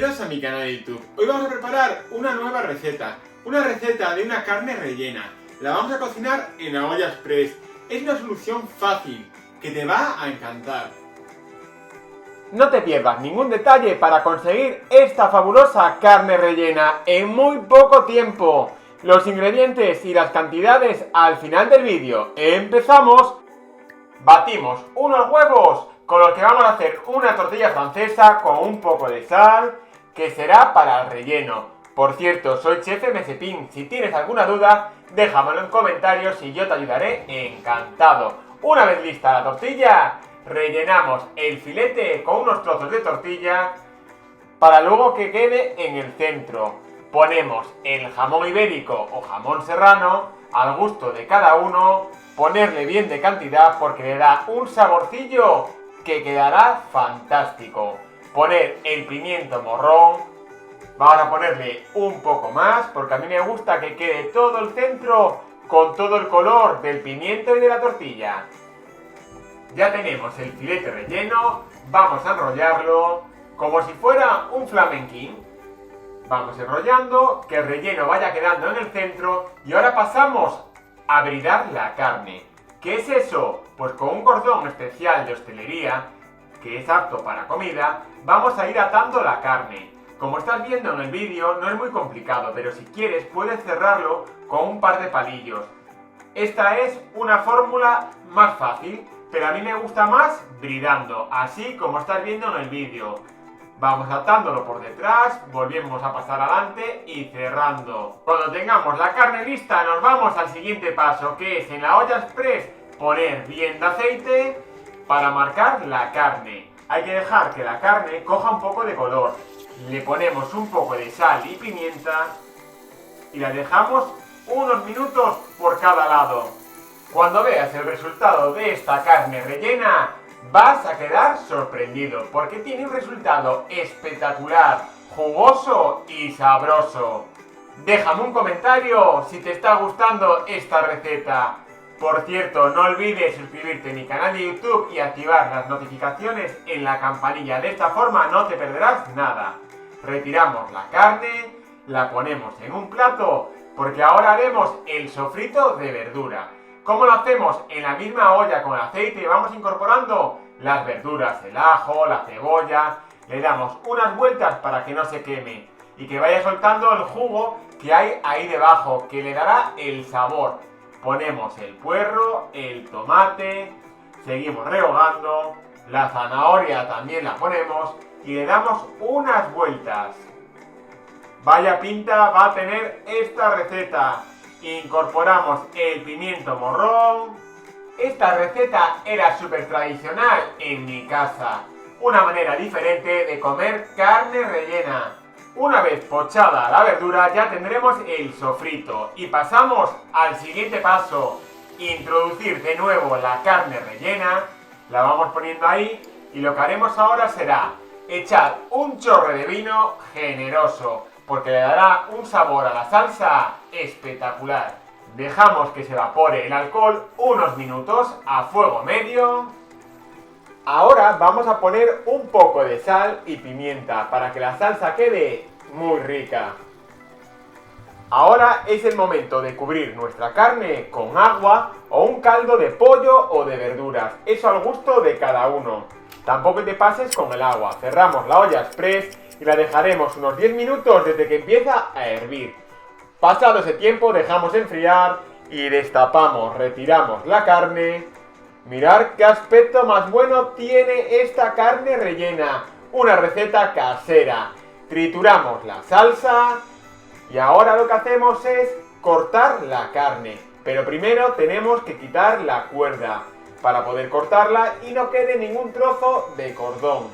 Bienvenidos a mi canal de YouTube. Hoy vamos a preparar una nueva receta. Una receta de una carne rellena. La vamos a cocinar en la olla express. Es una solución fácil que te va a encantar. No te pierdas ningún detalle para conseguir esta fabulosa carne rellena en muy poco tiempo. Los ingredientes y las cantidades al final del vídeo. ¡Empezamos! Batimos unos huevos con los que vamos a hacer una tortilla francesa con un poco de sal, que será para el relleno. Por cierto, soy Chef MSPin. Si tienes alguna duda, déjamelo en comentarios y yo te ayudaré encantado. Una vez lista la tortilla, rellenamos el filete con unos trozos de tortilla para luego que quede en el centro. Ponemos el jamón ibérico o jamón serrano al gusto de cada uno. Ponerle bien de cantidad porque le da un saborcillo que quedará fantástico. Poner el pimiento morrón. Vamos a ponerle un poco más porque a mí me gusta que quede todo el centro con todo el color del pimiento y de la tortilla. Ya tenemos el filete relleno. Vamos a enrollarlo como si fuera un flamenquín. Vamos enrollando, que el relleno vaya quedando en el centro. Y ahora pasamos a bridar la carne. ¿Qué es eso? Pues con un cordón especial de hostelería, que es apto para comida, vamos a ir atando la carne. Como estás viendo en el vídeo, no es muy complicado, pero si quieres puedes cerrarlo con un par de palillos. Esta es una fórmula más fácil, pero a mí me gusta más bridando, así como estás viendo en el vídeo. Vamos atándolo por detrás, volvemos a pasar adelante y cerrando. Cuando tengamos la carne lista, nos vamos al siguiente paso, que es en la olla express poner bien de aceite para marcar la carne. Hay que dejar que la carne coja un poco de color. Le ponemos un poco de sal y pimienta y la dejamos unos minutos por cada lado. Cuando veas el resultado de esta carne rellena, vas a quedar sorprendido porque tiene un resultado espectacular, jugoso y sabroso. Déjame un comentario si te está gustando esta receta. Por cierto, no olvides suscribirte a mi canal de YouTube y activar las notificaciones en la campanilla. De esta forma no te perderás nada. Retiramos la carne, la ponemos en un plato porque ahora haremos el sofrito de verdura. ¿Cómo lo hacemos? En la misma olla con aceite vamos incorporando las verduras, el ajo, la cebolla. Le damos unas vueltas para que no se queme y que vaya soltando el jugo que hay ahí debajo, que le dará el sabor. Ponemos el puerro, el tomate, seguimos rehogando, la zanahoria también la ponemos y le damos unas vueltas. Vaya pinta va a tener esta receta. Incorporamos el pimiento morrón. Esta receta era súper tradicional en mi casa. Una manera diferente de comer carne rellena. Una vez pochada la verdura ya tendremos el sofrito. Y pasamos al siguiente paso. Introducir de nuevo la carne rellena. La vamos poniendo ahí. Y lo que haremos ahora será echar un chorro de vino generoso, porque le dará un sabor a la salsa espectacular. Dejamos que se evapore el alcohol unos minutos a fuego medio. Ahora vamos a poner un poco de sal y pimienta para que la salsa quede muy rica. Ahora es el momento de cubrir nuestra carne con agua o un caldo de pollo o de verduras. Eso al gusto de cada uno. Tampoco te pases con el agua. Cerramos la olla express y la dejaremos unos 10 minutos desde que empieza a hervir. Pasado ese tiempo dejamos enfriar y destapamos, retiramos la carne. Mirad qué aspecto más bueno tiene esta carne rellena. Una receta casera. Trituramos la salsa y ahora lo que hacemos es cortar la carne. Pero primero tenemos que quitar la cuerda para poder cortarla y no quede ningún trozo de cordón.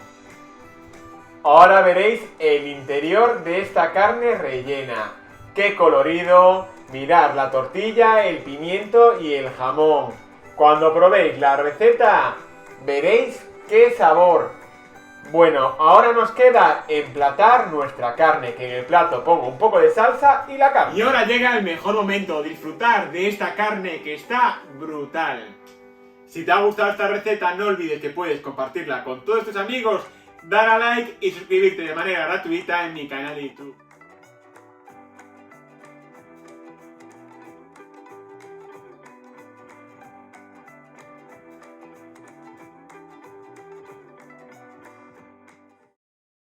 Ahora veréis el interior de esta carne rellena. ¡Qué colorido! Mirad la tortilla, el pimiento y el jamón. Cuando probéis la receta, veréis qué sabor. Bueno, ahora nos queda emplatar nuestra carne, que en el plato pongo un poco de salsa y la carne. Y ahora llega el mejor momento, disfrutar de esta carne que está brutal. Si te ha gustado esta receta, no olvides que puedes compartirla con todos tus amigos. dar a like y suscribirte de manera gratuita en mi canal de YouTube.